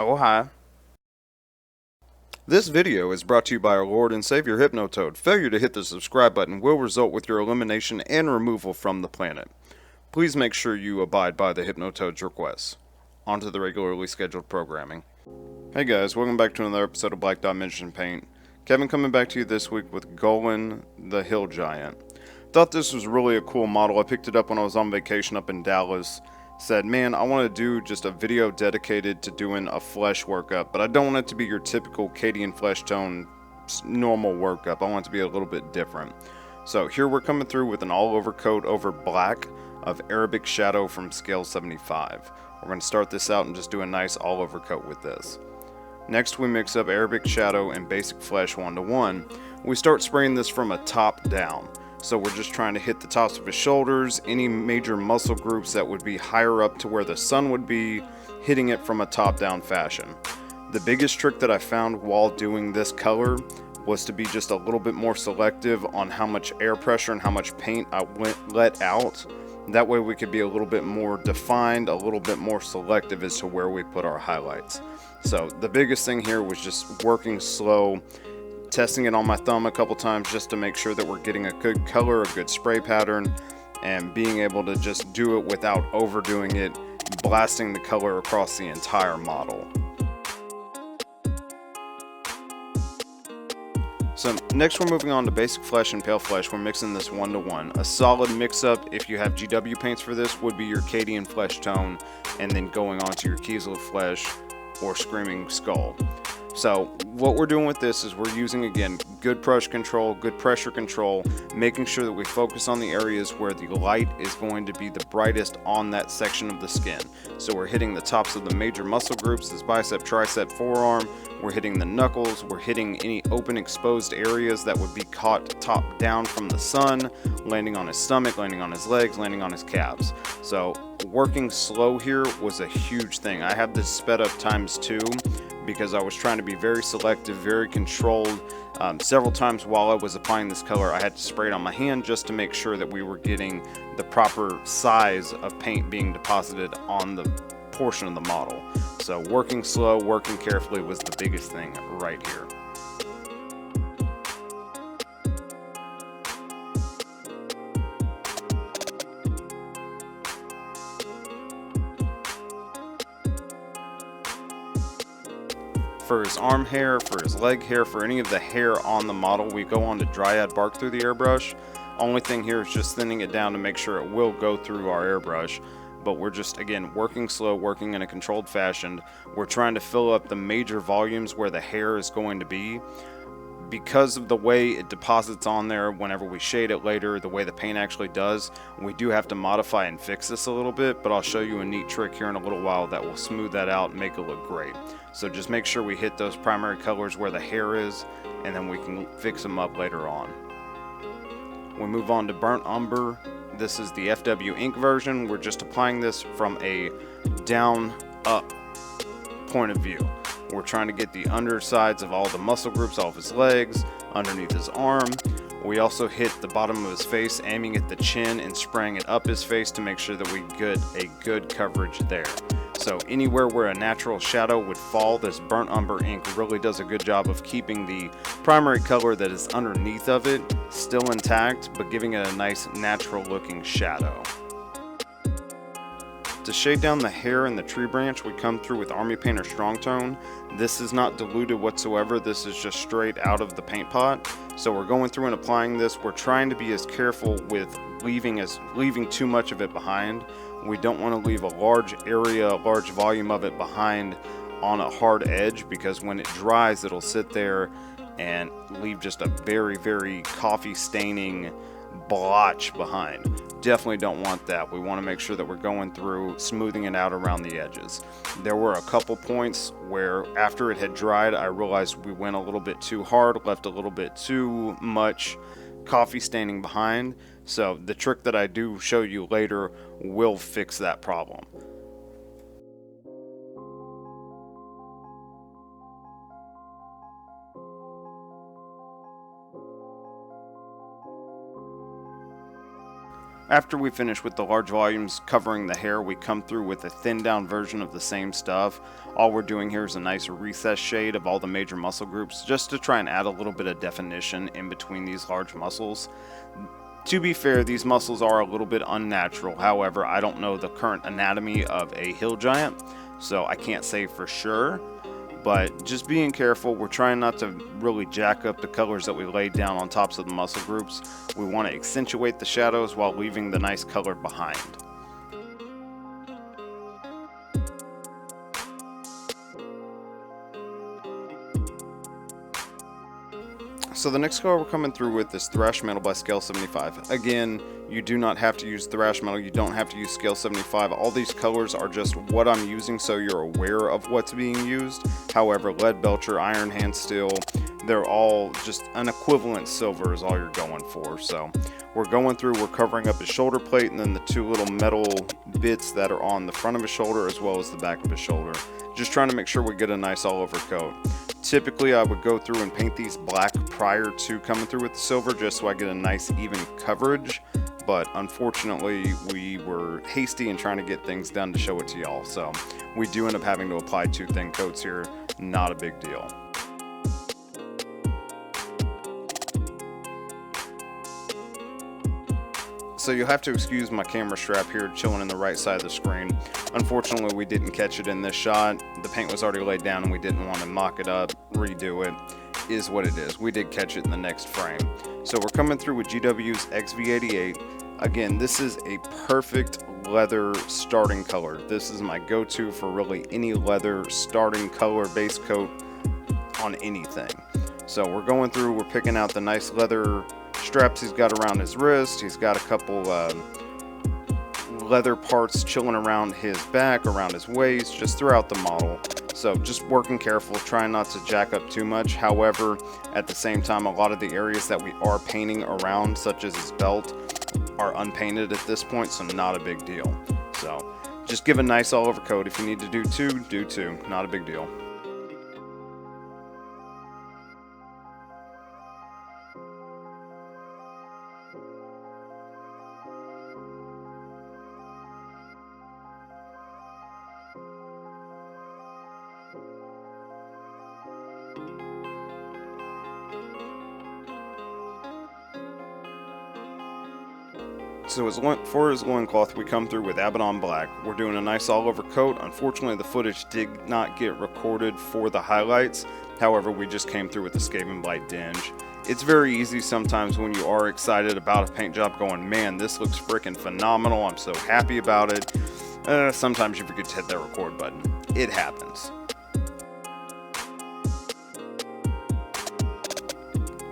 Oh hi. This video is brought to you by our Lord and Savior Hypnotoad. Failure to hit the subscribe button will result with your elimination and removal from the planet. Please make sure you abide by the Hypnotoad's requests. On to the regularly scheduled programming. Hey guys, welcome back to another episode of Blackdot Mission Paint. Kevin coming back to you this week with Golan the Hill Giant. Thought this was really a cool model. I picked it up when I was on vacation up in Dallas. Said, man, I want to do just a video dedicated to doing a flesh workup, but I don't want it to be your typical Cadian Fleshtone normal workup. I want it to be a little bit different. So here we're coming through with an all-over coat over black of Arabic Shadow from scale 75. We're going to start this out and just do a nice all-over coat with this. Next we mix up Arabic Shadow and Basic Flesh 1:1. We start spraying this from a top down. So we're just trying to hit the tops of his shoulders, any major muscle groups that would be higher up to where the sun would be, hitting it from a top-down fashion. The biggest trick that I found while doing this color was to be just a little bit more selective on how much air pressure and how much paint I let out. That way we could be a little bit more defined, a little bit more selective as to where we put our highlights. So the biggest thing here was just working slow, testing it on my thumb a couple times just to make sure that we're getting a good color, a good spray pattern, and being able to just do it without overdoing it, blasting the color across the entire model. So next we're moving on to Basic Flesh and Pale Flesh. We're mixing this 1:1. A solid mix-up, if you have GW paints for this, would be your Cadian Fleshtone, and then going on to your Kiesel Flesh or Screaming Skull. So what we're doing with this is we're using, again, good brush control, good pressure control, making sure that we focus on the areas where the light is going to be the brightest on that section of the skin. So we're hitting the tops of the major muscle groups, this bicep, tricep, forearm, we're hitting the knuckles, we're hitting any open exposed areas that would be caught top down from the sun, landing on his stomach, landing on his legs, landing on his calves. So working slow here was a huge thing. I had this sped up ×2 because I was trying to be very selective, very controlled. Several times while I was applying this color, I had to spray it on my hand just to make sure that we were getting the proper size of paint being deposited on the portion of the model. So working slow, working carefully was the biggest thing right here. For his arm hair, for his leg hair, for any of the hair on the model, we go on to Dryad Bark through the airbrush. Only thing here is just thinning it down to make sure it will go through our airbrush. But we're just, again, working slow, working in a controlled fashion. We're trying to fill up the major volumes where the hair is going to be. Because of the way it deposits on there whenever we shade it later, the way the paint actually does, we do have to modify and fix this a little bit, but I'll show you a neat trick here in a little while that will smooth that out and make it look great. So just make sure we hit those primary colors where the hair is, and then we can fix them up later on. We move on to Burnt Umber. This is the FW Ink version. We're just applying this from a down-up point of view. We're trying to get the undersides of all the muscle groups off his legs, underneath his arm. We also hit the bottom of his face, aiming at the chin and spraying it up his face to make sure that we get a good coverage there. So anywhere where a natural shadow would fall, this Burnt Umber Ink really does a good job of keeping the primary color that is underneath of it still intact, but giving it a nice natural looking shadow. To shade down the hair and the tree branch, we come through with Army Painter Strong Tone. This is not diluted whatsoever. This is just straight out of the paint pot. So we're going through and applying this. We're trying to be as careful with leaving too much of it behind. We don't want to leave a large area, a large volume of it behind on a hard edge, because when it dries, it'll sit there and leave just a very, very coffee staining blotch behind. Definitely don't want that. We want to make sure that we're going through, smoothing it out around the edges. There were a couple points where after it had dried, I realized we went a little bit too hard, left a little bit too much coffee staining behind. So the trick that I do show you later will fix that problem. After we finish with the large volumes covering the hair, we come through with a thinned down version of the same stuff. All we're doing here is a nice recessed shade of all the major muscle groups, just to try and add a little bit of definition in between these large muscles. To be fair, these muscles are a little bit unnatural. However, I don't know the current anatomy of a hill giant, so I can't say for sure. But just being careful, we're trying not to really jack up the colors that we laid down on tops of the muscle groups. We want to accentuate the shadows while leaving the nice color behind. So the next color we're coming through with is Thrash Metal by Scale 75. Again, you do not have to use Thrash Metal, you don't have to use Scale 75. All these colors are just what I'm using so you're aware of what's being used. However, Lead Belcher, Iron Hand Steel, they're all just an equivalent silver is all you're going for. So we're going through, we're covering up his shoulder plate and then the two little metal bits that are on the front of his shoulder as well as the back of his shoulder. Just trying to make sure we get a nice all over coat. Typically I would go through and paint these black prior to coming through with the silver just so I get a nice even coverage, but unfortunately we were hasty in trying to get things done to show it to y'all, so we do end up having to apply two thin coats here. Not a big deal. So you'll have to excuse my camera strap here chilling in the right side of the screen. Unfortunately, we didn't catch it in this shot. The paint was already laid down and we didn't want to mock it up, redo it. Is what it is. We did catch it in the next frame. So we're coming through with GW's XV88. Again, this is a perfect leather starting color. This is my go-to for really any leather starting color base coat on anything. So we're going through, we're picking out the nice leather straps he's got around his wrist. He's got a couple leather parts chilling around his back, around his waist, just throughout the model. So just working careful, trying not to jack up too much. However, at the same time, a lot of the areas that we are painting around, such as his belt, are unpainted at this point, so not a big deal. So just give a nice all over coat. If you need to do two, not a big deal. So for his loincloth, we come through with Abaddon Black. We're doing a nice all-over coat. Unfortunately, the footage did not get recorded for the highlights. However, we just came through with the Skaven Blight Dinge. It's very easy sometimes when you are excited about a paint job going, man, this looks freaking phenomenal. I'm so happy about it. Sometimes you forget to hit that record button. It happens.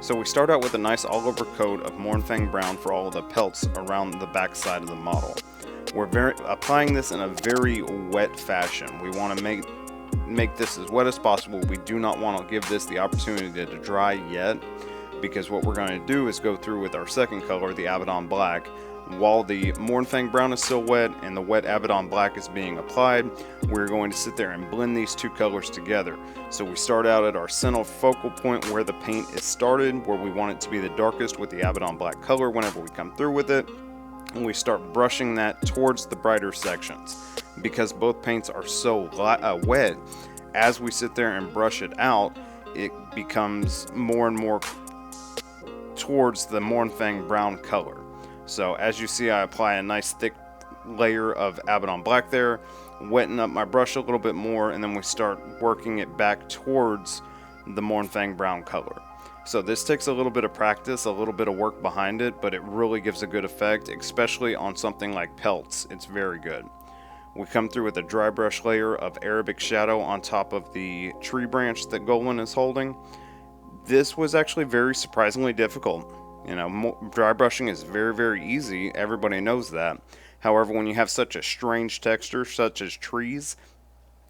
So we start out with a nice all-over coat of Mournfang Brown for all of the pelts around the back side of the model. We're applying this in a very wet fashion. We want to make this as wet as possible. We do not want to give this the opportunity to dry yet, because what we're going to do is go through with our second color, the Abaddon Black. While the Mournfang Brown is still wet and the wet Abaddon Black is being applied, we're going to sit there and blend these two colors together. So we start out at our center focal point where the paint is started, where we want it to be the darkest with the Abaddon Black color whenever we come through with it. And we start brushing that towards the brighter sections. Because both paints are so wet, as we sit there and brush it out, it becomes more and more towards the Mournfang Brown color. So as you see, I apply a nice thick layer of Abaddon Black there, wetten up my brush a little bit more, and then we start working it back towards the Mournfang Brown color. So this takes a little bit of practice, a little bit of work behind it, but it really gives a good effect, especially on something like pelts. It's very good. We come through with a dry brush layer of Arabic Shadow on top of the tree branch that Golan is holding. This was actually very surprisingly difficult. You know, dry brushing is very, very easy. Everybody knows that. However, when you have such a strange texture, such as trees,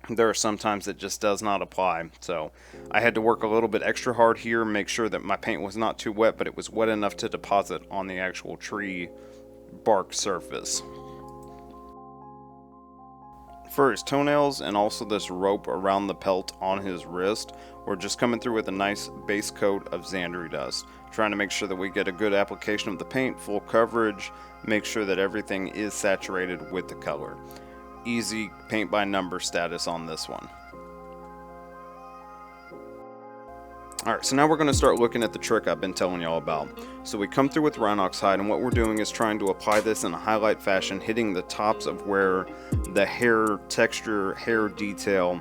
there are sometimes it just does not apply. So I had to work a little bit extra hard here, make sure that my paint was not too wet, but it was wet enough to deposit on the actual tree bark surface. For his toenails and also this rope around the pelt on his wrist, we're just coming through with a nice base coat of Zandri Dust. trying to make sure that we get a good application of the paint, full coverage, make sure that everything is saturated with the color. Easy paint by number status on this one. Alright, so now we're going to start looking at the trick I've been telling y'all about. So we come through with Rhinox Hide, and what we're doing is trying to apply this in a highlight fashion, hitting the tops of where the hair texture, hair detail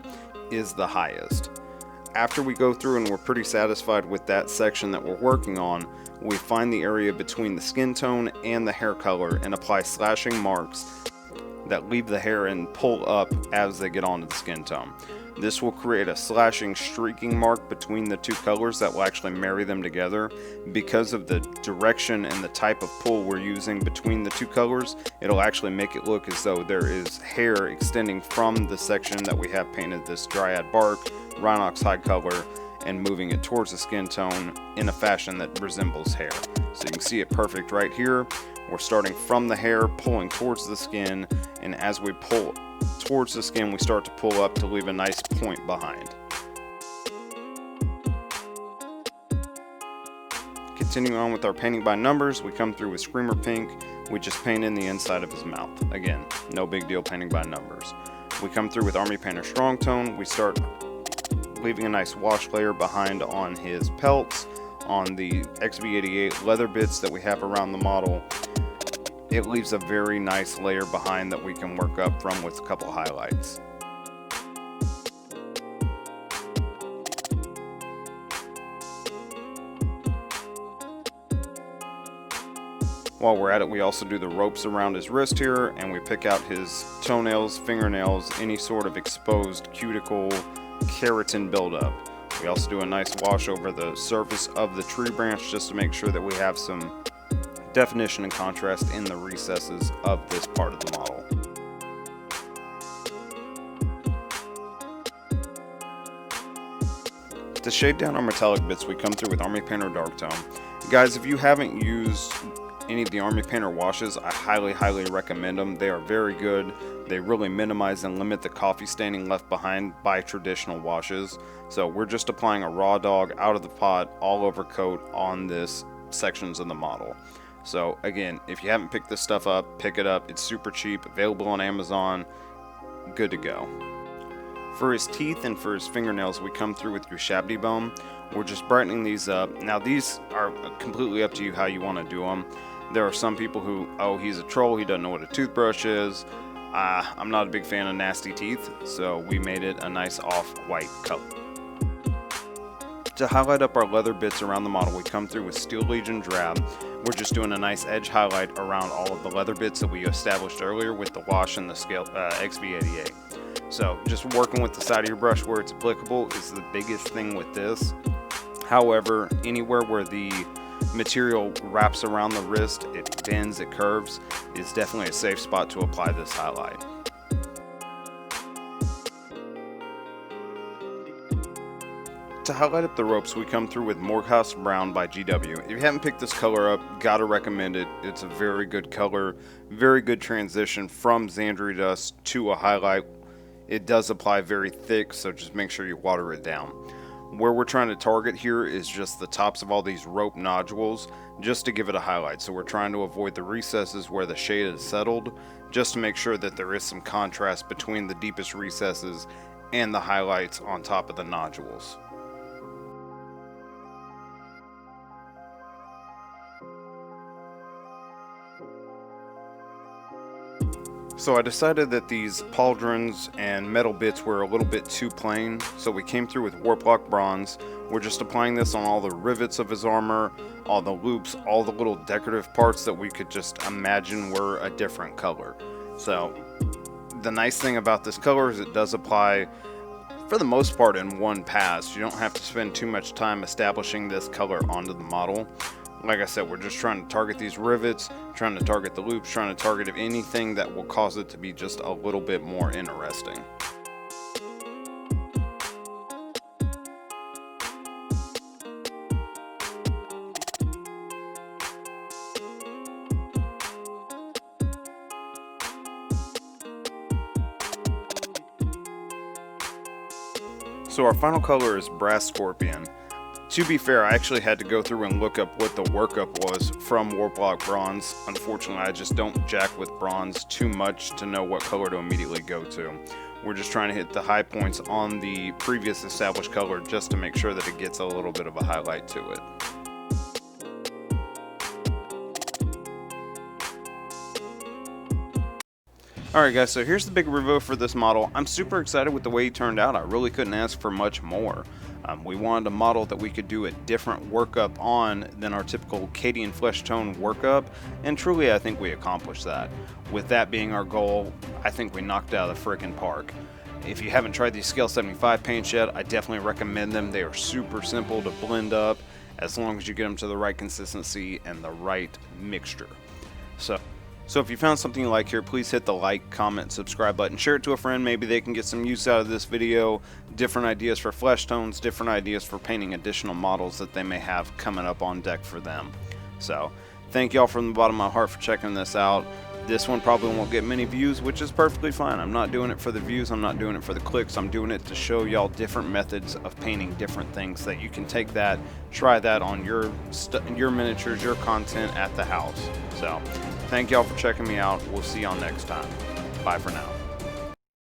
is the highest. After we go through and we're pretty satisfied with that section that we're working on, we find the area between the skin tone and the hair color and apply slashing marks that leave the hair and pull up as they get onto the skin tone. This will create a slashing streaking mark between the two colors that will actually marry them together. Because of the direction and the type of pull we're using between the two colors, it'll actually make it look as though there is hair extending from the section that we have painted this Dryad Bark, Rhinox Hide color, and moving it towards the skin tone in a fashion that resembles hair. So you can see it perfect right here. We're starting from the hair, pulling towards the skin, and as we pull towards the skin, we start to pull up to leave a nice point behind. Continuing on with our painting by numbers, we come through with Screamer Pink. We just paint in the inside of his mouth. Again, no big deal painting by numbers. We come through with Army Painter Strong Tone. We start leaving a nice wash layer behind on his pelts, on the XV88 leather bits that we have around the model. It leaves a very nice layer behind that we can work up from with a couple highlights. While we're at it, we also do the ropes around his wrist here, and we pick out his toenails, fingernails, any sort of exposed cuticle, keratin buildup. We also do a nice wash over the surface of the tree branch just to make sure that we have some definition and contrast in the recesses of this part of the model. To shade down our metallic bits, we come through with Army Painter Dark Tone. Guys, if you haven't used any of the Army Painter washes, I highly recommend them. They are very good. They really minimize and limit the coffee staining left behind by traditional washes. So we're just applying a raw dog out of the pot all over coat on this sections of the model. So again, if you haven't picked this stuff up, pick it up. It's super cheap, available on Amazon, good to go. For his teeth and for his fingernails, we come through with Ushabti Bone. We're just brightening these up. Now these are completely up to you how you want to do them. There are some people who, oh, he's a troll, he doesn't know what a toothbrush is. I'm not a big fan of nasty teeth, so we made it a nice off-white color. To highlight up our leather bits around the model, we come through with Steel Legion Drab. We're just doing a nice edge highlight around all of the leather bits that we established earlier with the wash and the scale XV88. So just working with the side of your brush where it's applicable is the biggest thing with this. However, anywhere where the material wraps around the wrist, it bends, it curves, is definitely a safe spot to apply this highlight. To highlight up the ropes, we come through with Morghast Brown by GW. If you haven't picked this color up, gotta recommend it. It's a very good color, very good transition from Zandri Dust to a highlight. It does apply very thick, so just make sure you water it down. Where we're trying to target here is just the tops of all these rope nodules, just to give it a highlight. So we're trying to avoid the recesses where the shade is settled, just to make sure that there is some contrast between the deepest recesses and the highlights on top of the nodules. So I decided that these pauldrons and metal bits were a little bit too plain, so we came through with Warplock Bronze. We're just applying this on all the rivets of his armor, all the loops, all the little decorative parts that we could just imagine were a different color. So the nice thing about this color is it does apply for the most part in one pass. You don't have to spend too much time establishing this color onto the model. Like I said, we're just trying to target these rivets, trying to target the loops, trying to target anything that will cause it to be just a little bit more interesting. So our final color is Brass Scorpion. To be fair, I actually had to go through and look up what the workup was from Warplock Bronze. Unfortunately, I just don't jack with bronze too much to know what color to immediately go to. We're just trying to hit the high points on the previous established color just to make sure that it gets a little bit of a highlight to it. Alright guys, so here's the big reveal for this model. I'm super excited with the way he turned out. I really couldn't ask for much more. We wanted a model that we could do a different workup on than our typical Cadian Fleshtone workup, and truly I think we accomplished that. With that being our goal, I think we knocked it out of the frickin' park. If you haven't tried these Scale 75 paints yet, I definitely recommend them. They are super simple to blend up as long as you get them to the right consistency and the right mixture. So if you found something you like here, please hit the like, comment, subscribe button. Share it to a friend. Maybe they can get some use out of this video. Different ideas for flesh tones, different ideas for painting additional models that they may have coming up on deck for them. So thank y'all from the bottom of my heart for checking this out. This one probably won't get many views, which is perfectly fine. I'm not doing it for the views. I'm not doing it for the clicks. I'm doing it to show y'all different methods of painting different things that you can take that, try that on your miniatures, your content at the house. So thank y'all for checking me out. We'll see y'all next time. Bye for now.